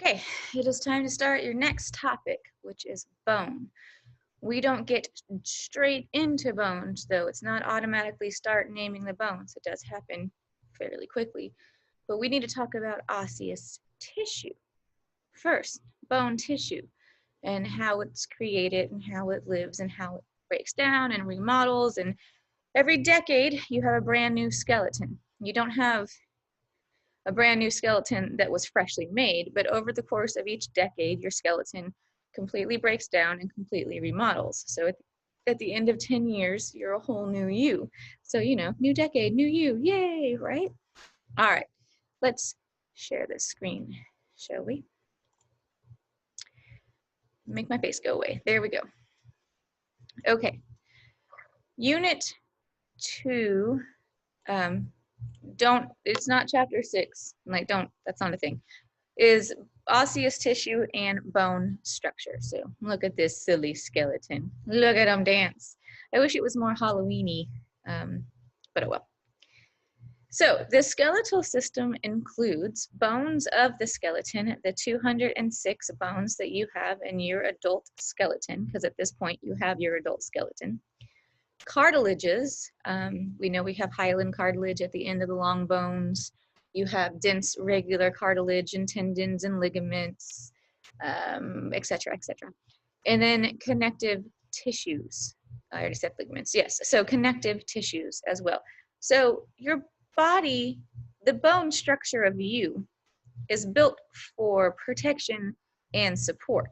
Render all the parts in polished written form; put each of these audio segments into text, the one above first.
Okay, it is time to start your next topic, which is bone. We don't get straight into bones, though. It's not automatically start naming the bones. It does happen fairly quickly. But we need to talk about osseous tissue. First, bone tissue and how it's created and how it lives and how it breaks down and remodels. And every decade, you have a brand new skeleton. You don't have a brand new skeleton that was freshly made, but over the course of each decade, your skeleton completely breaks down and completely remodels. So at the end of 10 years, you're a whole new you. So, new decade, new you, yay, right? All right, let's share this screen, shall we? Make my face go away. There we go. Okay, unit 2, it's not chapter 6, that's not a thing, is osseous tissue and bone structure. So look at this silly skeleton. Look at him dance. I wish it was more Halloween-y, but oh well. So the skeletal system includes bones of the skeleton, the 206 bones that you have in your adult skeleton, because at this point you have your adult skeleton. Cartilages, we know we have hyaline cartilage at the end of the long bones. You have dense regular cartilage and tendons and ligaments, etc., etc. And then connective tissues. I already said ligaments, yes. So connective tissues as well. So your body, the bone structure of you is built for protection and support.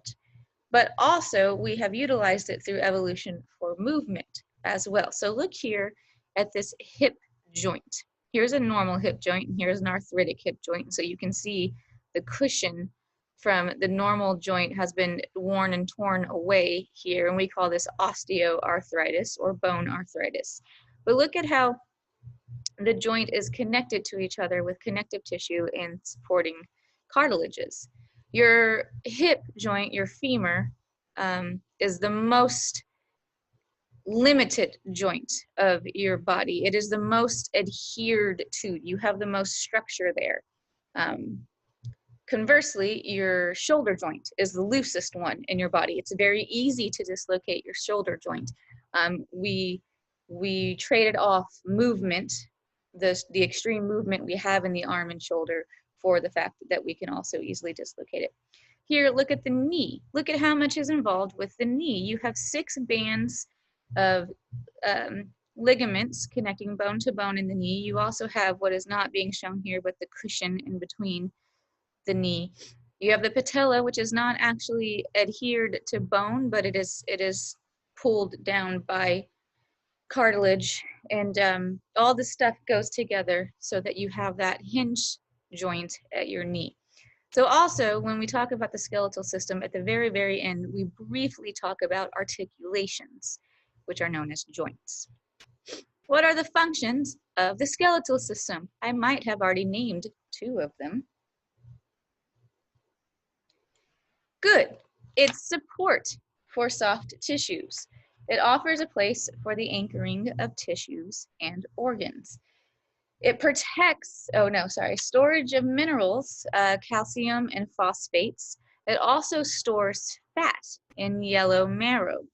But also we have utilized it through evolution for movement as well. So look here at this hip joint. Here's a normal hip joint and here's an arthritic hip joint. So you can see the cushion from the normal joint has been worn and torn away here, and we call this osteoarthritis or bone arthritis. But look at how the joint is connected to each other with connective tissue and supporting cartilages. Your hip joint, your femur, is the most limited joint of your body. It is the most adhered to. You have the most structure there. Conversely, your shoulder joint is the loosest one in your body. It's very easy to dislocate your shoulder joint. We traded off movement, the extreme movement we have in the arm and shoulder, for the fact that we can also easily dislocate it. Here, look at the knee. Look at how much is involved with the knee. You have 6 bands of ligaments connecting bone to bone in the knee. You also have what is not being shown here, but the cushion in between the knee. You have the patella, which is not actually adhered to bone, but it is pulled down by cartilage, and all this stuff goes together so that you have that hinge joint at your knee. So also, when we talk about the skeletal system, at the very, very end, we briefly talk about articulations, which are known as joints. What are the functions of the skeletal system? I might have already named 2 of them. Good. It's support for soft tissues. It offers a place for the anchoring of tissues and organs. It protects, storage of minerals, calcium and phosphates. It also stores fat in yellow marrow.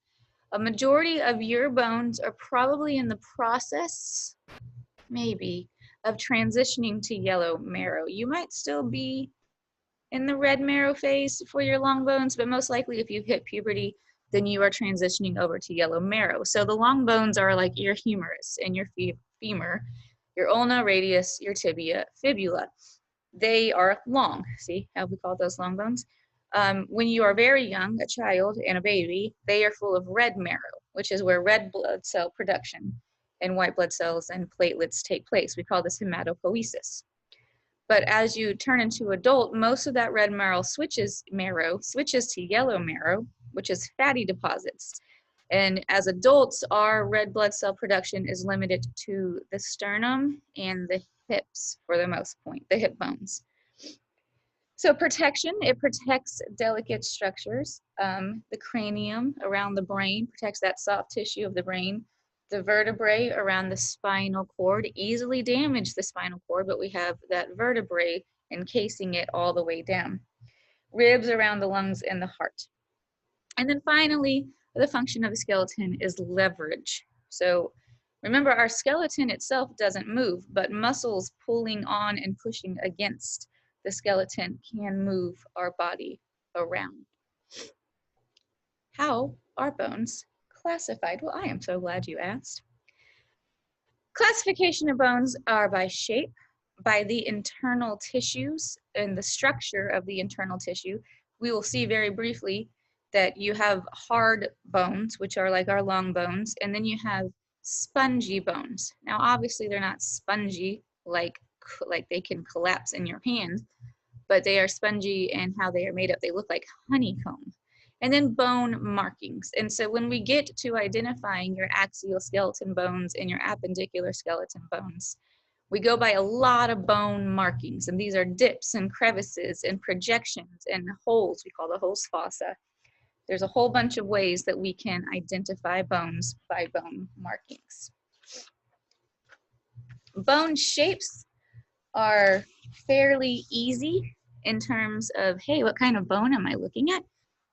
A majority of your bones are probably in the process, maybe, of transitioning to yellow marrow. You might still be in the red marrow phase for your long bones, but most likely if you've hit puberty, then you are transitioning over to yellow marrow. So the long bones are like your humerus and your femur, your ulna, radius, your tibia, fibula. They are long. See how we call those long bones? When you are very young, a child and a baby, they are full of red marrow, which is where red blood cell production and white blood cells and platelets take place. We call this hematopoiesis. But as you turn into adult, most of that red marrow switches to yellow marrow, which is fatty deposits. And as adults, our red blood cell production is limited to the sternum and the hips for the most part, the hip bones. So protection, it protects delicate structures. The cranium around the brain protects that soft tissue of the brain. The vertebrae around the spinal cord easily damage the spinal cord, but we have that vertebrae encasing it all the way down. ribs around the lungs and the heart. And then finally, the function of the skeleton is leverage. So remember, our skeleton itself doesn't move, but muscles pulling on and pushing against the skeleton can move our body around. How are bones classified? Well, I am so glad you asked. Classification of bones are by shape, by the internal tissues and the structure of the internal tissue. We will see very briefly that you have hard bones, which are like our long bones, and then you have spongy bones. Now, obviously, they're not spongy like they can collapse in your hand, but they are spongy in how they are made up. They look like honeycomb. And then bone markings. And so when we get to identifying your axial skeleton bones and your appendicular skeleton bones, we go by a lot of bone markings. And these are dips and crevices and projections and holes. We call the holes fossa. There's a whole bunch of ways that we can identify bones by bone markings. Bone shapes are fairly easy in terms of, hey, what kind of bone am I looking at?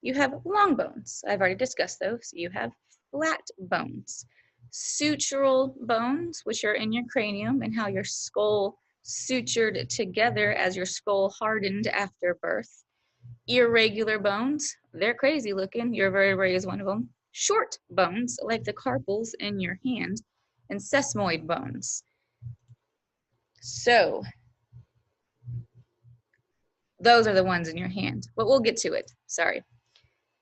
You have long bones. I've already discussed those. You have flat bones. Sutural bones, which are in your cranium and how your skull sutured together as your skull hardened after birth. Irregular bones, they're crazy looking. Your vertebrae is one of them. Short bones, like the carpals in your hand, and sesamoid bones. So those are the ones in your hand, but we'll get to it. Sorry,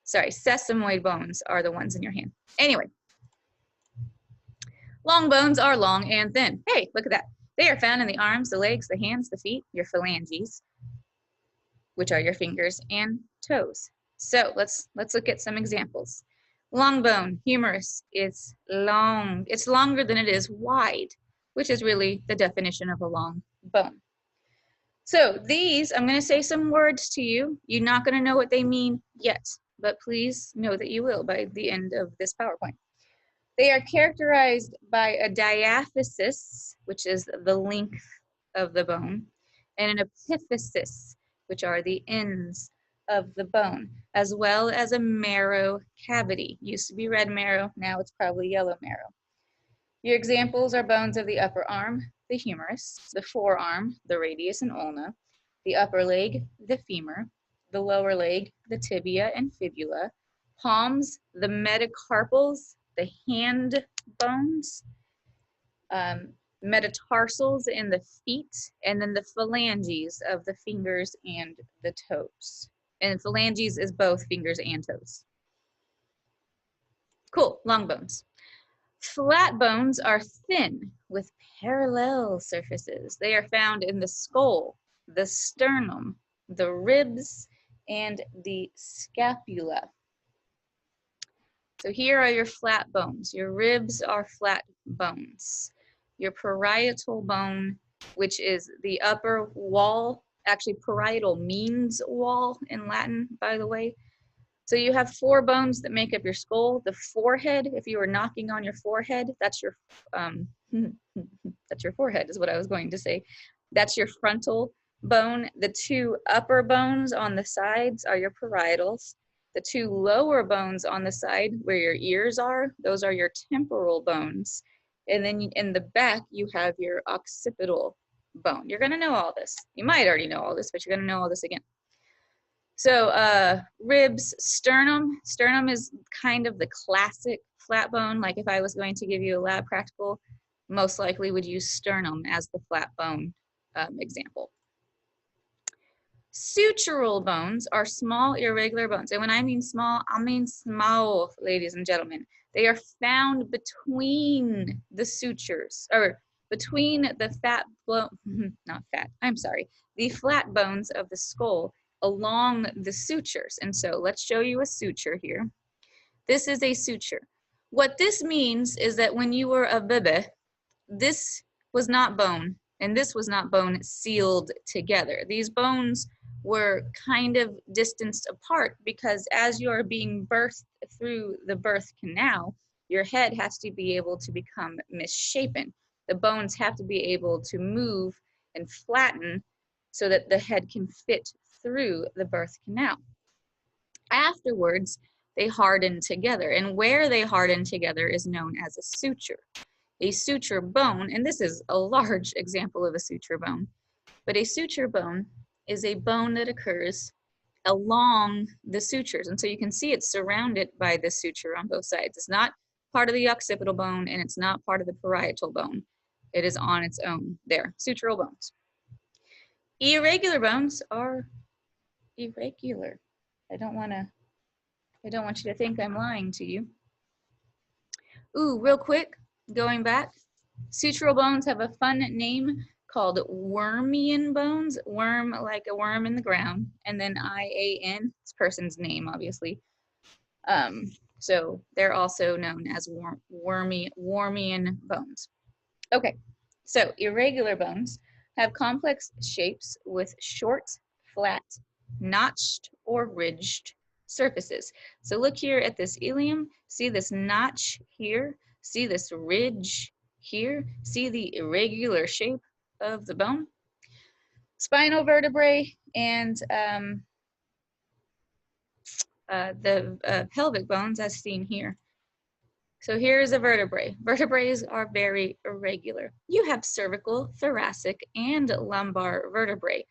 sesamoid bones are the ones in your hand. Anyway, long bones are long and thin. Hey, look at that. They are found in the arms, the legs, the hands, the feet, your phalanges, which are your fingers and toes. So let's look at some examples. Long bone, humerus, it's long. It's longer than it is wide, which is really the definition of a long bone. So these, I'm going to say some words to you. You're not going to know what they mean yet, but please know that you will by the end of this PowerPoint. They are characterized by a diaphysis, which is the length of the bone, and an epiphysis, which are the ends of the bone, as well as a marrow cavity. Used to be red marrow, now it's probably yellow marrow. Your examples are bones of the upper arm, the humerus, the forearm, the radius and ulna, the upper leg, the femur, the lower leg, the tibia and fibula, palms, the metacarpals, the hand bones, metatarsals in the feet, and then the phalanges of the fingers and the toes. And phalanges is both fingers and toes. Cool, long bones. Flat bones are thin with parallel surfaces. They are found in the skull, the sternum, the ribs, and the scapula. So here are your flat bones. Your ribs are flat bones. Your parietal bone, which is the upper wall, actually parietal means wall in Latin, by the way. So you have 4 bones that make up your skull. The forehead, if you were knocking on your forehead, that's your forehead is what I was going to say. That's your frontal bone. The 2 upper bones on the sides are your parietals. The 2 lower bones on the side where your ears are, those are your temporal bones. And then in the back, you have your occipital bone. You're gonna know all this. You might already know all this, but you're gonna know all this again. So ribs, sternum. Sternum is kind of the classic flat bone. Like if I was going to give you a lab practical, most likely would use sternum as the flat bone example. Sutural bones are small, irregular bones. And when I mean small, I mean small, ladies and gentlemen. They are found between the sutures, or between the the flat bones of the skull along the sutures. And so let's show you a suture here. This is a suture. What this means is that when you were a baby, this was not bone and this was not bone sealed together. These bones were kind of distanced apart because as you're being birthed through the birth canal, your head has to be able to become misshapen. The bones have to be able to move and flatten so that the head can fit through the birth canal. Afterwards, they harden together, and where they harden together is known as a suture. A suture bone, and this is a large example of a suture bone, but a suture bone is a bone that occurs along the sutures. And so you can see it's surrounded by the suture on both sides. It's not part of the occipital bone, and it's not part of the parietal bone. It is on its own there, sutural bones. Irregular bones are irregular. I don't want you to think I'm lying to you. Ooh, real quick, going back, sutural bones have a fun name called wormian bones. Worm, like a worm in the ground, and then I-A-N, this person's name, obviously. So they're also known as wormian bones. Okay, so irregular bones have complex shapes with short, flat, notched, or ridged surfaces. So look here at this ilium, see this notch here, see this ridge here, see the irregular shape of the bone. Spinal vertebrae and the pelvic bones as seen here. So here's a vertebrae. Vertebrae are very irregular. You have cervical, thoracic, and lumbar vertebrae.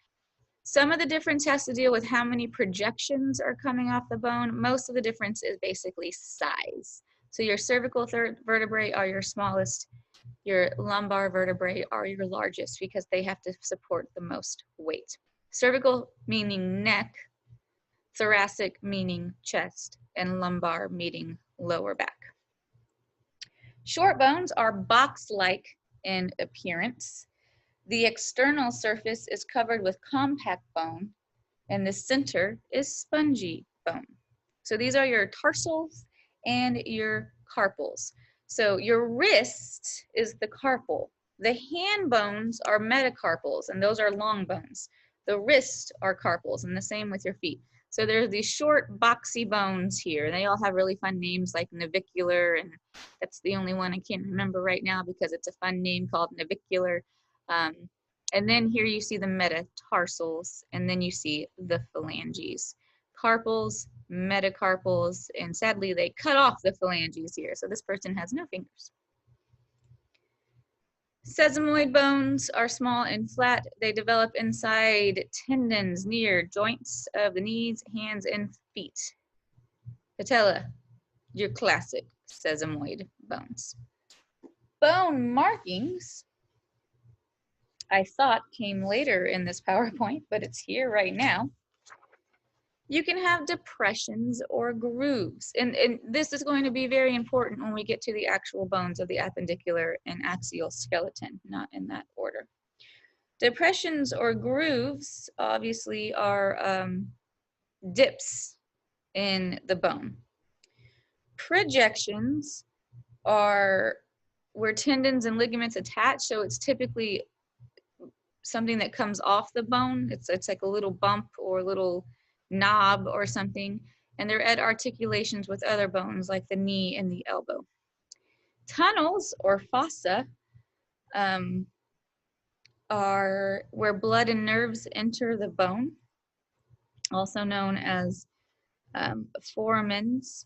Some of the difference has to deal with how many projections are coming off the bone. Most of the difference is basically size. So your cervical vertebrae are your smallest. Your lumbar vertebrae are your largest because they have to support the most weight. Cervical meaning neck, thoracic meaning chest, and lumbar meaning lower back. Short bones are box-like in appearance. The external surface is covered with compact bone, and the center is spongy bone. So these are your tarsals and your carpals. So your wrist is the carpal. The hand bones are metacarpals, and those are long bones. The wrists are carpals, and the same with your feet. So there's these short boxy bones here. They all have really fun names like navicular, and that's the only one I can't remember right now because it's a fun name called navicular. And then here you see the metatarsals, and then you see the phalanges. Carpals, metacarpals, and sadly they cut off the phalanges here, so this person has no fingers. Sesamoid bones are small and flat. They develop inside tendons near joints of the knees, hands, and feet. Patella, your classic sesamoid bones. Bone markings, I thought came later in this PowerPoint, but it's here right now. You can have depressions or grooves, and this is going to be very important when we get to the actual bones of the appendicular and axial skeleton, not in that order. Depressions or grooves obviously are dips in the bone. Projections are where tendons and ligaments attach, so it's typically something that comes off the bone. It's like a little bump or a little knob or something, and they're at articulations with other bones like the knee and the elbow. Tunnels or fossa are where blood and nerves enter the bone, also known as foramens.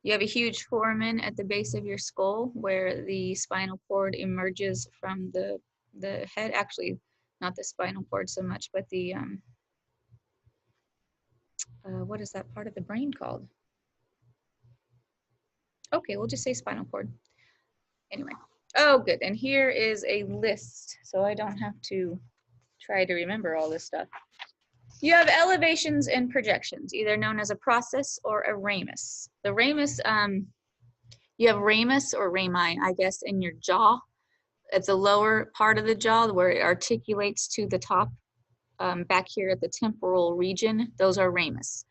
You have a huge foramen at the base of your skull where the spinal cord emerges from the head. Actually, not the spinal cord so much, but the what is that part of the brain called? Okay, we'll just say spinal cord. Anyway, oh good, and here is a list, so I don't have to try to remember all this stuff. You have elevations and projections, either known as a process or a ramus. The ramus, you have ramus or rami, I guess, in your jaw. It's the lower part of the jaw where it articulates to the top. Back here at the temporal region, those are ramus.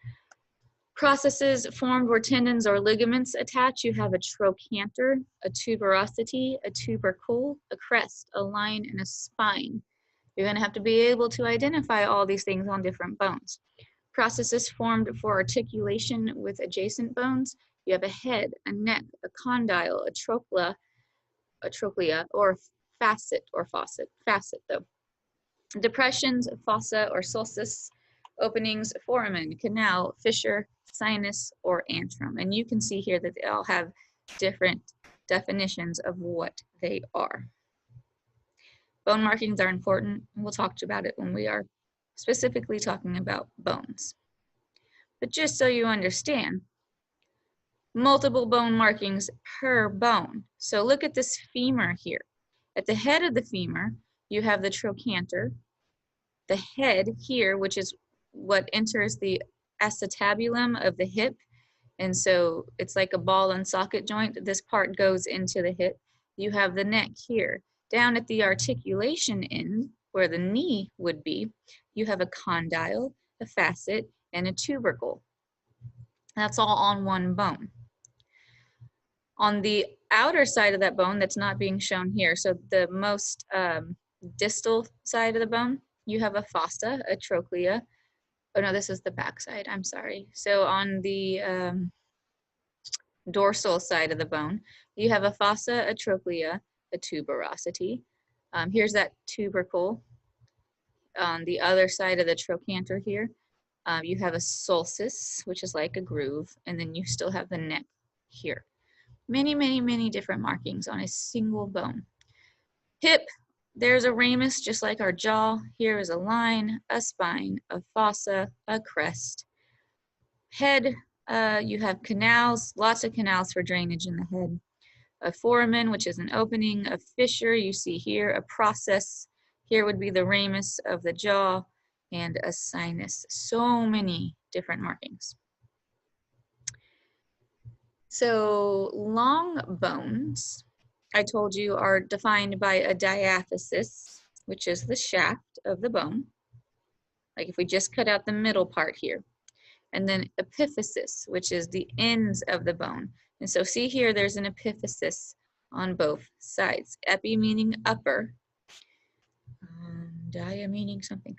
Processes formed where tendons or ligaments attach. You have a trochanter, a tuberosity, a tubercle, a crest, a line, and a spine. You're going to have to be able to identify all these things on different bones. Processes formed for articulation with adjacent bones. You have a head, a neck, a condyle, a trochlea, or facet or faucet, facet though. Depressions, fossa or sulcus openings, foramen, canal, fissure, sinus, or antrum. And you can see here that they all have different definitions of what they are. Bone markings are important, and we'll talk about it when we are specifically talking about bones. But just so you understand, multiple bone markings per bone. So look at this femur here. At the head of the femur, you have the trochanter. The head here, which is what enters the acetabulum of the hip, and so it's like a ball and socket joint. This part goes into the hip. You have the neck here. Down at the articulation end, where the knee would be, you have a condyle, a facet, and a tubercle. That's all on one bone. On the outer side of that bone that's not being shown here, so the most distal side of the bone, you have a fossa, a trochlea. Oh no, this is the back side, I'm sorry. So on the dorsal side of the bone, you have a fossa, a trochlea, a tuberosity. Here's that tubercle. On the other side of the trochanter here, you have a sulcus, which is like a groove, and then you still have the neck here. Many, many, many different markings on a single bone. Hip, there's a ramus, just like our jaw. Here is a line, a spine, a fossa, a crest. Head, you have canals, lots of canals for drainage in the head. A foramen, which is an opening, a fissure, you see here, a process. Here would be the ramus of the jaw, and a sinus. So many different markings. So long bones, I told you, are defined by a diaphysis, which is the shaft of the bone. Like if we just cut out the middle part here. And then epiphysis, which is the ends of the bone. And so see here, there's an epiphysis on both sides. Epi meaning upper, dia meaning something.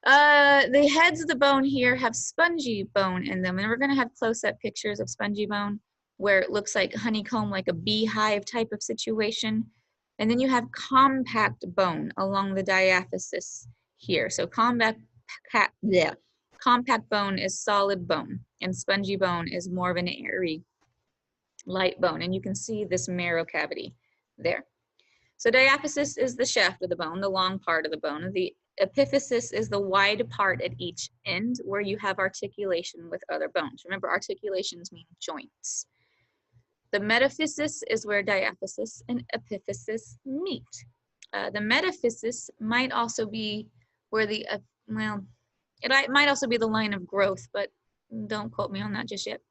The heads of the bone here have spongy bone in them, and we're going to have close-up pictures of spongy bone where it looks like honeycomb, like a beehive type of situation. And then you have compact bone along the diaphysis here. So compact bone is solid bone, and spongy bone is more of an airy, light bone. And you can see this marrow cavity there. So diaphysis is the shaft of the bone, the long part of the bone. The epiphysis is the wide part at each end where you have articulation with other bones. Remember, articulations mean joints. The metaphysis is where diaphysis and epiphysis meet. The metaphysis might also be where the, well, it might also be the line of growth, but don't quote me on that just yet.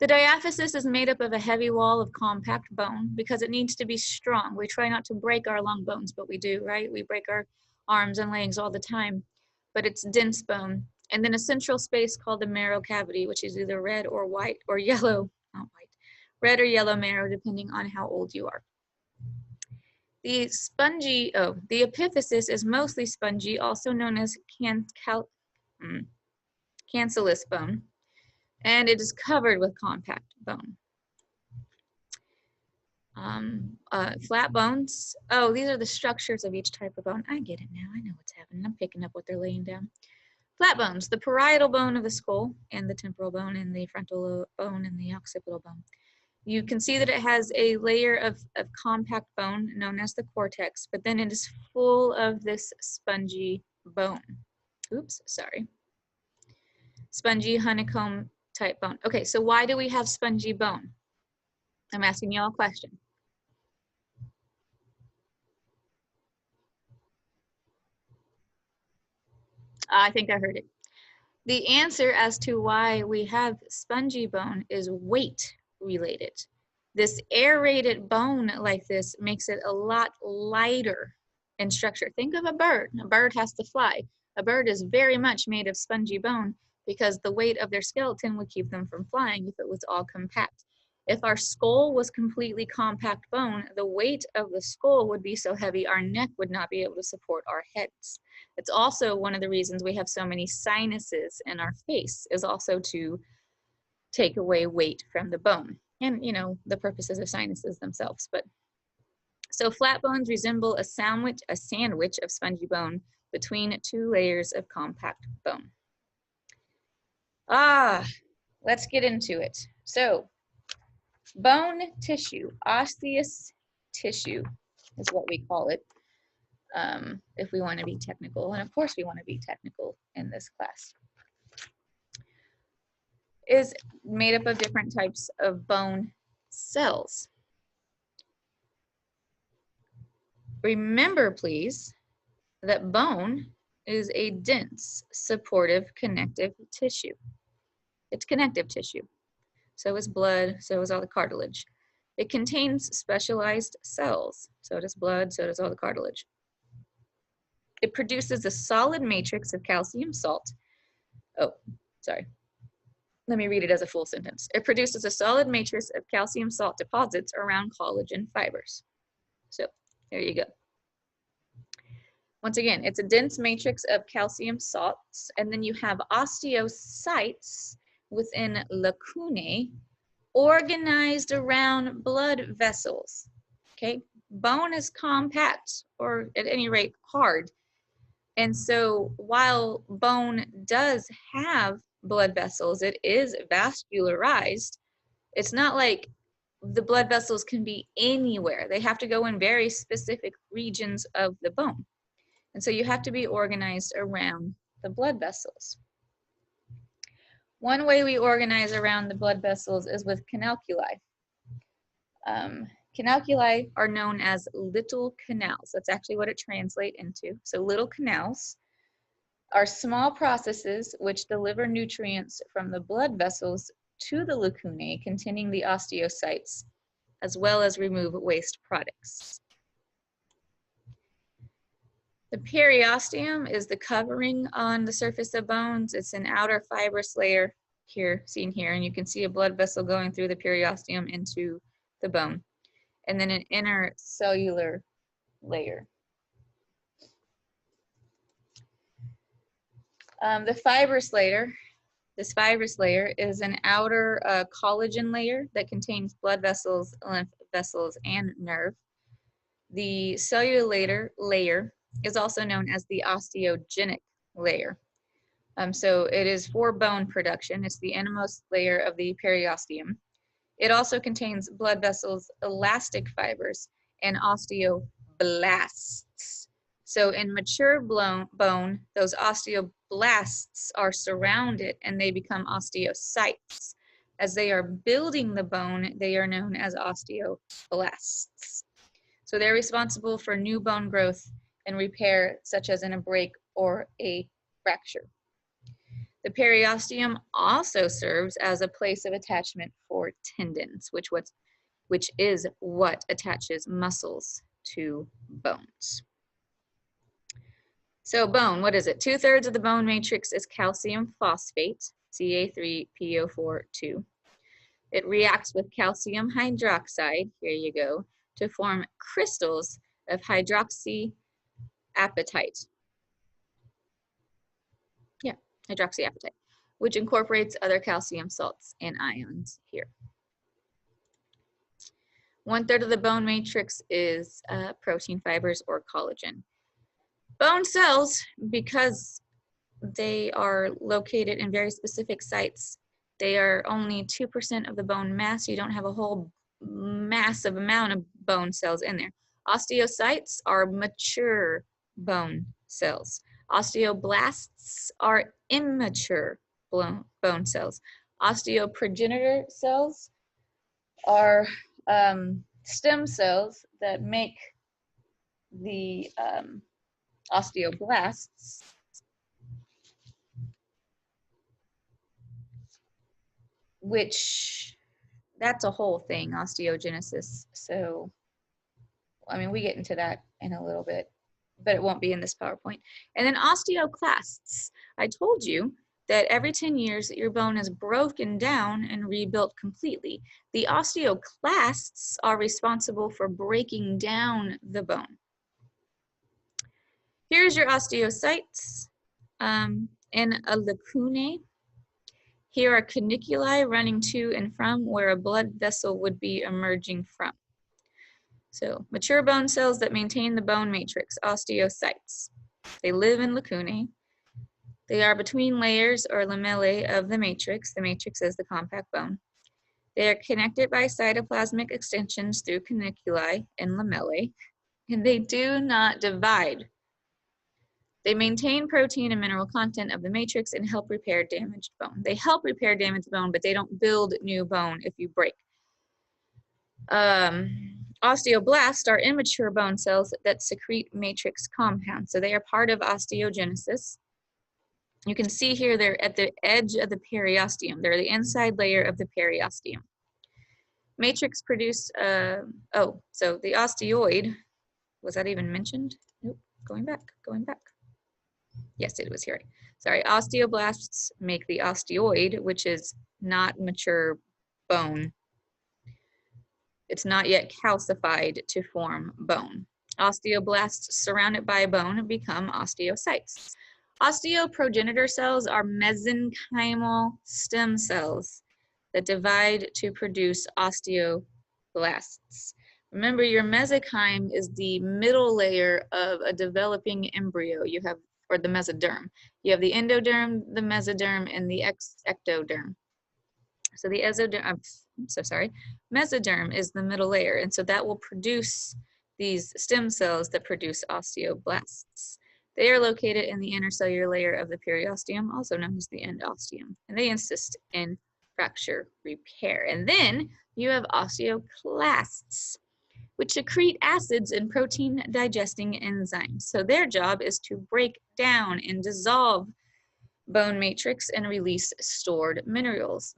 The diaphysis is made up of a heavy wall of compact bone because it needs to be strong. We try not to break our long bones, but we do, right? We break our arms and legs all the time, but it's dense bone. And then a central space called the marrow cavity, which is either red or white or yellow, not white, red or yellow marrow, depending on how old you are. The epiphysis is mostly spongy, also known as cancellous bone, and it is covered with compact bone. Flat bones. Oh, these are the structures of each type of bone. I get it now. I know what's happening. I'm picking up what they're laying down. Flat bones, the parietal bone of the skull, and the temporal bone, and the frontal bone, and the occipital bone. You can see that it has a layer of compact bone known as the cortex, but then it is full of this spongy bone. Oops, sorry. Spongy honeycomb type bone. Okay, so why do we have spongy bone? I'm asking you all a question. I think I heard it. The answer as to why we have spongy bone is weight related. This aerated bone like this makes it a lot lighter in structure. Think of a bird. A bird has to fly. A bird is very much made of spongy bone because the weight of their skeleton would keep them from flying if it was all compact. If our skull was completely compact bone, the weight of the skull would be so heavy our neck would not be able to support our heads. It's also one of the reasons we have so many sinuses in our face, is also to take away weight from the bone. And, you know, the purposes of sinuses themselves. But so flat bones resemble a sandwich of spongy bone between two layers of compact bone. Let's get into it. So, bone tissue, osseous tissue is what we call it, if we want to be technical. And of course we want to be technical in this class. Is made up of different types of bone cells. Remember, please, that bone is a dense, supportive, connective tissue. It's connective tissue. So is blood, so is all the cartilage. It contains specialized cells. So does blood, so does all the cartilage. It produces a solid matrix of calcium salt. Oh, sorry. Let me read it as a full sentence. It produces a solid matrix of calcium salt deposits around collagen fibers. So there you go. Once again, it's a dense matrix of calcium salts, and then you have osteocytes within lacunae organized around blood vessels. Okay, bone is compact, or at any rate hard, and so while bone does have blood vessels, it is vascularized. It's not like the blood vessels can be anywhere. They have to go in very specific regions of the bone. And so you have to be organized around the blood vessels. One way we organize around the blood vessels is with canaliculi. Canaliculi are known as little canals. That's actually what it translates into. So little canals are small processes which deliver nutrients from the blood vessels to the lacunae containing the osteocytes, as well as remove waste products. The periosteum is the covering on the surface of bones. It's an outer fibrous layer here, seen here, and you can see a blood vessel going through the periosteum into the bone, and then an inner cellular layer. The fibrous layer, this fibrous layer is an outer collagen layer that contains blood vessels, lymph vessels, and nerve. The cellular layer is also known as the osteogenic layer. So it is for bone production. It's the innermost layer of the periosteum. It also contains blood vessels, elastic fibers, and osteoblasts. So in mature bone, those osteoblasts are surrounded and they become osteocytes. As they are building the bone, they are known as osteoblasts. So they're responsible for new bone growth and repair, such as in a break or a fracture. The periosteum also serves as a place of attachment for tendons, which is what attaches muscles to bones. So bone, what is it? 2/3 of the bone matrix is calcium phosphate, Ca3PO4 2. It reacts with calcium hydroxide, here you go, to form crystals of hydroxyapatite. Yeah, hydroxyapatite, which incorporates other calcium salts and ions here. 1/3 of the bone matrix is protein fibers or collagen. Bone cells, because they are located in very specific sites, they are only 2% of the bone mass. You don't have a whole massive amount of bone cells in there. Osteocytes are mature bone cells. Osteoblasts are immature bone cells. Osteoprogenitor cells are stem cells that make the osteoblasts. Which, that's a whole thing, osteogenesis. So, I mean, we get into that in a little bit, but it won't be in this PowerPoint. And then osteoclasts. I told you that every 10 years your bone is broken down and rebuilt completely. The osteoclasts are responsible for breaking down the bone. Here's your osteocytes in a lacunae. Here are caniculi running to and from where a blood vessel would be emerging from. So mature bone cells that maintain the bone matrix, osteocytes. They live in lacunae. They are between layers or lamellae of the matrix. The matrix is the compact bone. They are connected by cytoplasmic extensions through caniculi and lamellae, and they do not divide. They maintain protein and mineral content of the matrix and help repair damaged bone. They help repair damaged bone, but they don't build new bone if you break. Osteoblasts are immature bone cells that secrete matrix compounds. So they are part of osteogenesis. You can see here they're at the edge of the periosteum. They're the inside layer of the periosteum. Matrix produce, so the osteoid, was that even mentioned? Nope, going back. Yes, it was here. Sorry, osteoblasts make the osteoid, which is not mature bone. It's not yet calcified to form bone. Osteoblasts surrounded by bone become osteocytes. Osteoprogenitor cells are mesenchymal stem cells that divide to produce osteoblasts. Remember, your mesenchyme is the middle layer of a developing embryo. You have, or the mesoderm. You have the endoderm, the mesoderm, and the ectoderm. So the mesoderm is the middle layer, and so that will produce these stem cells that produce osteoblasts. They are located in the intercellular layer of the periosteum, also known as the endosteum, and they assist in fracture repair. And then you have osteoclasts, which secrete acids and protein digesting enzymes. So their job is to break down and dissolve bone matrix and release stored minerals.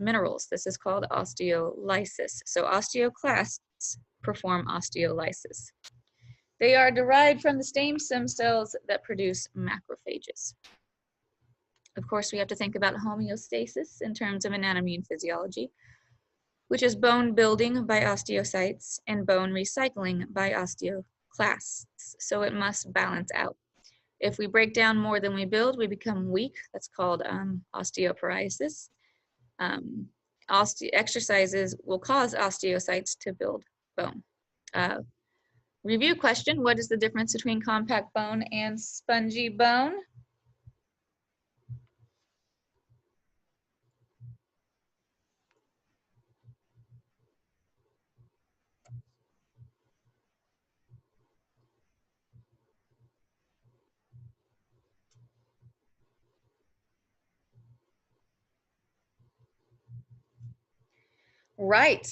This is called osteolysis. So osteoclasts perform osteolysis. They are derived from the same stem cells that produce macrophages. Of course, we have to think about homeostasis in terms of anatomy and physiology, which is bone building by osteocytes and bone recycling by osteoclasts. So it must balance out. If we break down more than we build, we become weak. That's called osteoporosis. Exercises will cause osteocytes to build bone. Review question, what is the difference between compact bone and spongy bone? Right.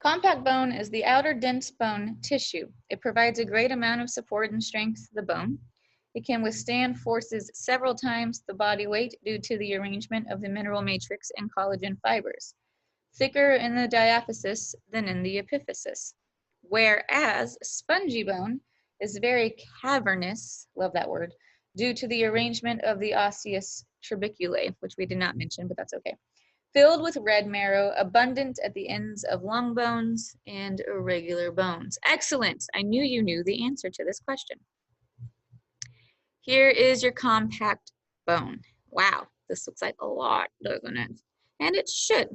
Compact bone is the outer dense bone tissue. It provides a great amount of support and strength to the bone. It can withstand forces several times the body weight due to the arrangement of the mineral matrix and collagen fibers, thicker in the diaphysis than in the epiphysis. Whereas spongy bone is very cavernous, love that word, due to the arrangement of the osseous trabeculae, which we did not mention, but that's okay. Filled with red marrow, abundant at the ends of long bones and irregular bones. Excellent. I knew you knew the answer to this question. Here is your compact bone. Wow, this looks like a lot, doesn't it? And it should.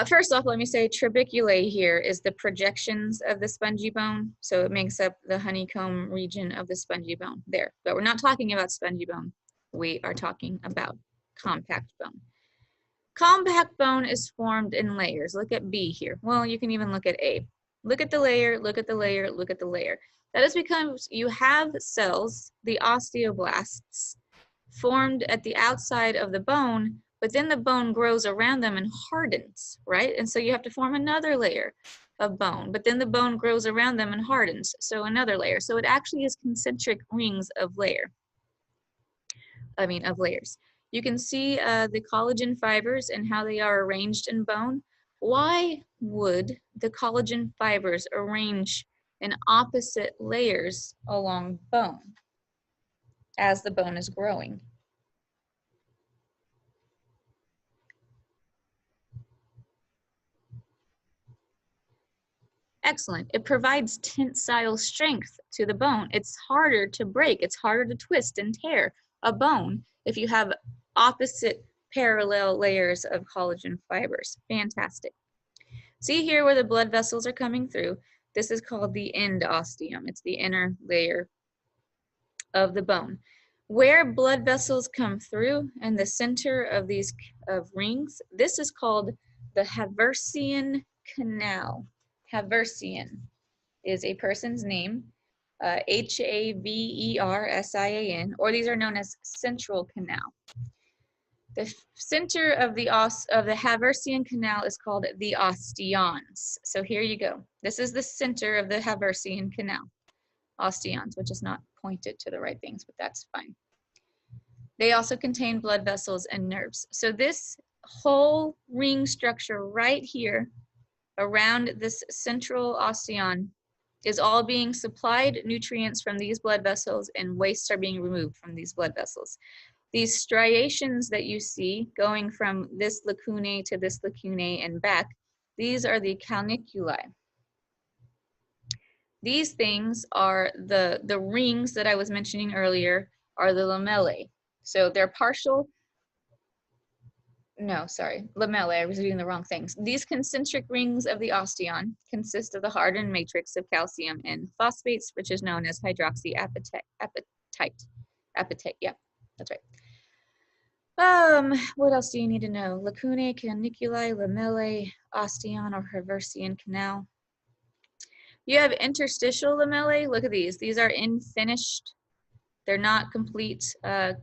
First off, let me say trabeculae here is the projections of the spongy bone. So it makes up the honeycomb region of the spongy bone there. But we're not talking about spongy bone. We are talking about compact bone. Compact bone is formed in layers. Look at B here. Well, you can even look at A. Look at the layer, look at the layer, look at the layer. That is because you have cells, the osteoblasts, formed at the outside of the bone, but then the bone grows around them and hardens, right? And so you have to form another layer of bone, but then the bone grows around them and hardens, so another layer. So it actually is concentric rings of layers. You can see the collagen fibers and how they are arranged in bone. Why would the collagen fibers arrange in opposite layers along bone as the bone is growing? Excellent. It provides tensile strength to the bone. It's harder to break. It's harder to twist and tear a bone if you have opposite parallel layers of collagen fibers. Fantastic. See here where the blood vessels are coming through. This is called the endosteum. It's the inner layer of the bone. Where blood vessels come through in the center of these rings, this is called the Haversian Canal. Haversian is a person's name, Haversian, or these are known as central canal. The center of the Haversian Canal is called the osteons. So here you go. This is the center of the Haversian Canal. Osteons, which is not pointed to the right things, but that's fine. They also contain blood vessels and nerves. So this whole ring structure right here around this central osteon is all being supplied nutrients from these blood vessels, and wastes are being removed from these blood vessels. These striations that you see going from this lacunae to this lacunae and back, these are the calniculi. These things are the rings that I was mentioning earlier are the lamellae. So they're partial, no, sorry, lamellae, I was reading the wrong things. These concentric rings of the osteon consist of the hardened matrix of calcium and phosphates, which is known as hydroxyapatite. Apatite, yeah, that's right. What else do you need to know? Lacunae, caniculi, lamellae, osteon or Haversian canal. You have interstitial lamellae. Look at these. These are unfinished. They're not complete lamellar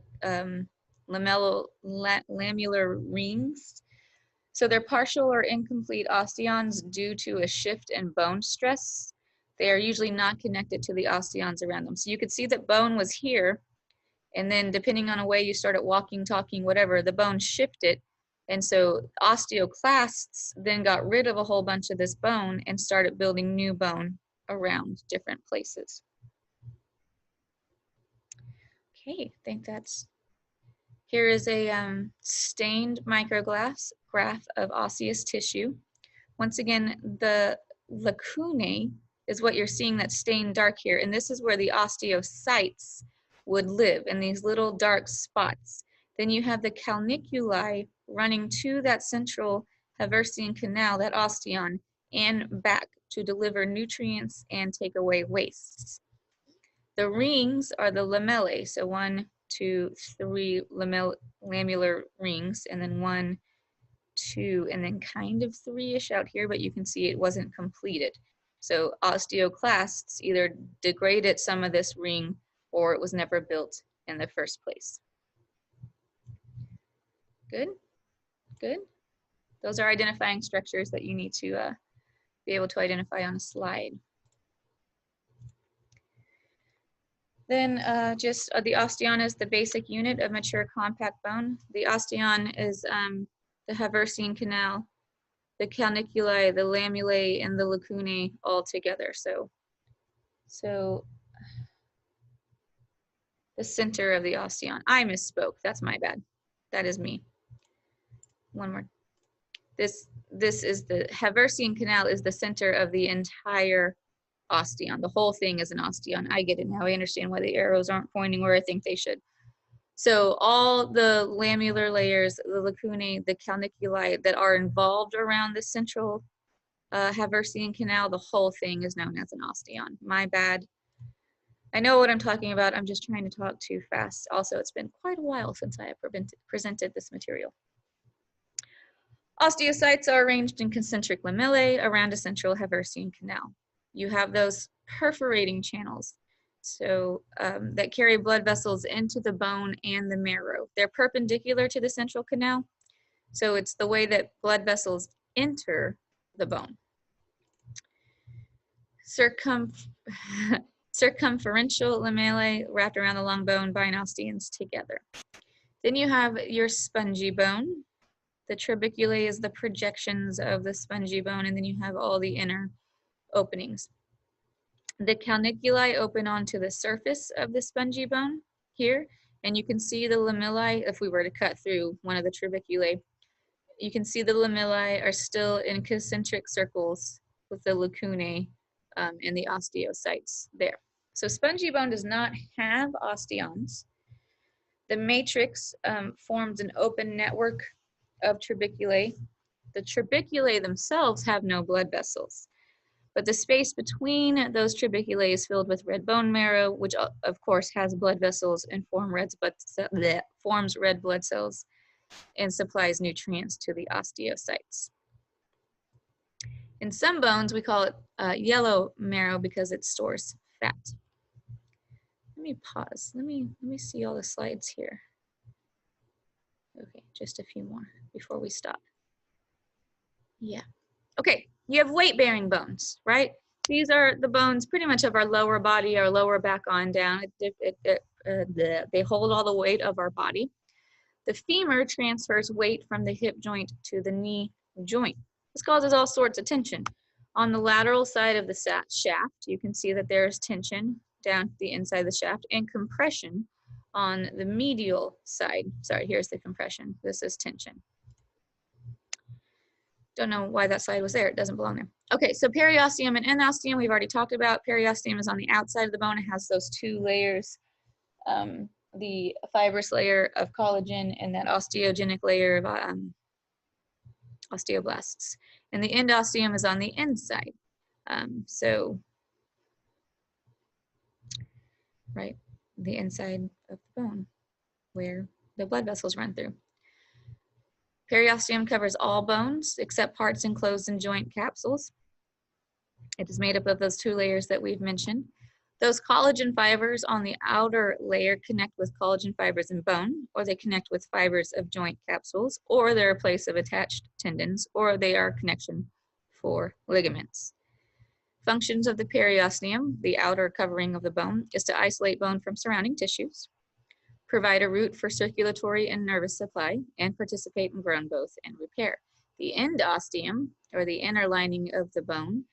rings. So they're partial or incomplete osteons due to a shift in bone stress. They are usually not connected to the osteons around them. So you could see that bone was here, and then depending on a way you started walking, talking, whatever, the bone shifted. And so osteoclasts then got rid of a whole bunch of this bone and started building new bone around different places. Okay, I think that's, here is a stained micrograph of osseous tissue. Once again, the lacunae is what you're seeing that's stained dark here, and this is where the osteocytes would live, in these little dark spots. Then you have the calniculi running to that central Haversian canal, that osteon, and back to deliver nutrients and take away wastes. The rings are the lamellae, so 1, 2, 3 lamellar rings, and then 1, 2, and then kind of 3-ish out here, but you can see it wasn't completed. So osteoclasts either degraded some of this ring, or it was never built in the first place. Good? Good? Those are identifying structures that you need to be able to identify on a slide. Then the osteon is the basic unit of mature compact bone. The osteon is the Haversian canal, the calniculi, the lamellae, and the lacunae all together. So the center of the osteon. I misspoke. That's my bad. That is me. One more. This is the Haversian canal is the center of the entire osteon. The whole thing is an osteon. I get it now. I understand why the arrows aren't pointing where I think they should. So all the lamellar layers, the lacunae, the calniculi that are involved around the central Haversian canal, the whole thing is known as an osteon. My bad. I know what I'm talking about. I'm just trying to talk too fast. Also, it's been quite a while since I have presented this material. Osteocytes are arranged in concentric lamellae around a central Haversian canal. You have those perforating channels, so that carry blood vessels into the bone and the marrow. They're perpendicular to the central canal, so it's the way that blood vessels enter the bone. Circumferential lamellae wrapped around the long bone bind osteons together. Then you have your spongy bone. The trabeculae is the projections of the spongy bone, and then you have all the inner openings. The calniculi open onto the surface of the spongy bone here, and you can see the lamellae. If we were to cut through one of the trabeculae, you can see the lamellae are still in concentric circles with the lacunae and the osteocytes there. So spongy bone does not have osteons. The matrix forms an open network of trabeculae. The trabeculae themselves have no blood vessels. But the space between those trabeculae is filled with red bone marrow, which of course has blood vessels and forms red blood cells and supplies nutrients to the osteocytes. In some bones, we call it yellow marrow because it stores fat. Let me pause. Let me see all the slides here. Okay, just a few more before we stop. Yeah. Okay, you have weight-bearing bones, right? These are the bones pretty much of our lower body, our lower back on down. They hold all the weight of our body. The femur transfers weight from the hip joint to the knee joint. This causes all sorts of tension. On the lateral side of the shaft, you can see that there's tension down the inside of the shaft and compression on the medial side. Sorry, here's the compression. This is tension. Don't know why that slide was there. It doesn't belong there. Okay, so periosteum and endosteum we've already talked about. Periosteum is on the outside of the bone. It has those two layers, the fibrous layer of collagen and that osteogenic layer of osteoblasts. And the endosteum is on the inside. Right, the inside of the bone where the blood vessels run through. Periosteum covers all bones except parts enclosed in joint capsules. It is made up of those two layers that we've mentioned. Those collagen fibers on the outer layer connect with collagen fibers in bone, or they connect with fibers of joint capsules, or they're a place of attached tendons, or they are a connection for ligaments. Functions of the periosteum, the outer covering of the bone, is to isolate bone from surrounding tissues, provide a route for circulatory and nervous supply, and participate in grown growth and repair. The endosteum, or the inner lining of the bone,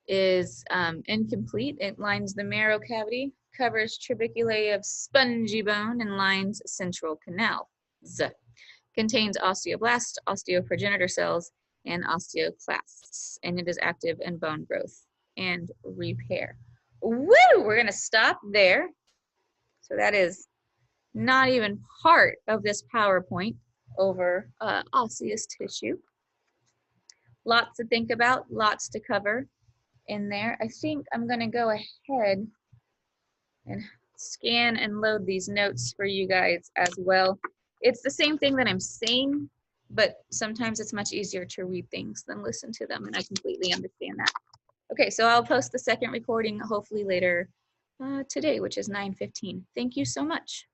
is incomplete. It lines the marrow cavity, covers trabeculae of spongy bone, and lines central canals. Contains osteoblasts, osteoprogenitor cells, and osteoclasts, and it is active in bone growth and repair. Woo! We're gonna stop there. So that is not even part of this PowerPoint over osseous tissue. Lots to think about, lots to cover in there. I think I'm gonna go ahead and scan and load these notes for you guys as well. It's the same thing that I'm saying, but sometimes it's much easier to read things than listen to them, and I completely understand that. Okay, so I'll post the second recording hopefully later today, which is 9:15. Thank you so much.